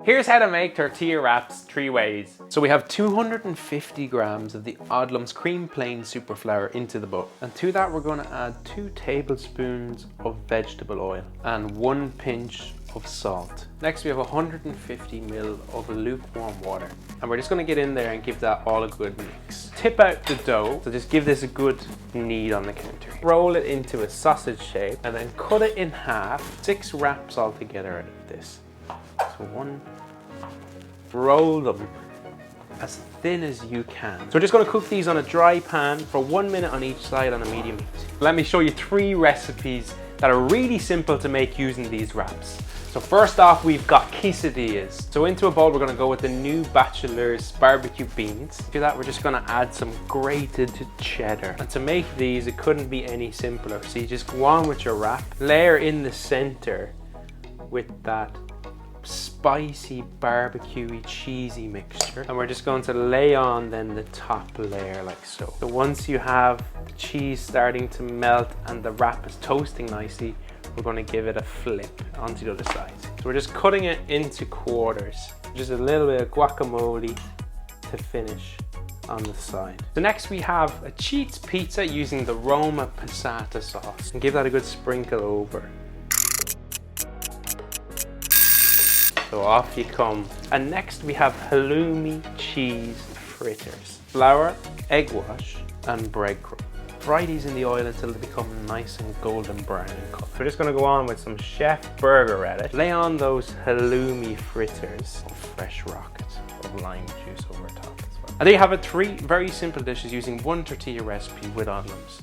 Here's how to make tortilla wraps 3 ways. So we have 250 grams of the Odlums cream plain super flour into the bowl. And to that we're going to add 2 tablespoons of vegetable oil and 1 pinch of salt. Next we have 150 ml of lukewarm water. And we're just going to get in there and give that all a good mix. Tip out the dough, so just give this a good knead on the counter. Roll it into a sausage shape and then cut it in half. 6 wraps all together out of this. So roll them as thin as you can. So we're just going to cook these on a dry pan for 1 minute on each side on a medium heat. Let me show you 3 recipes that are really simple to make using these wraps. So first off, we've got quesadillas. So into a bowl, we're going to go with the new Bachelor's barbecue beans. To that, we're just going to add some grated cheddar. And to make these, it couldn't be any simpler. So you just go on with your wrap, layer in the center with that spicy barbecue-y cheesy mixture, and we're just going to lay on then the top layer like so. So once you have the cheese starting to melt and the wrap is toasting nicely, we're going to give it a flip onto the other side. So we're just cutting it into quarters, just a little bit of guacamole to finish on the side. So next we have a cheese pizza using the Roma passata sauce, and give that a good sprinkle over. So off you come. And next we have halloumi cheese fritters. Flour, egg wash, and breadcrumb. Fry these in the oil until they become nice and golden brown in color. We're just gonna go on with some chef burger relish. Lay on those halloumi fritters of fresh rocket of lime juice over top as well. And there you have it, 3 very simple dishes using 1 tortilla recipe with Odlums.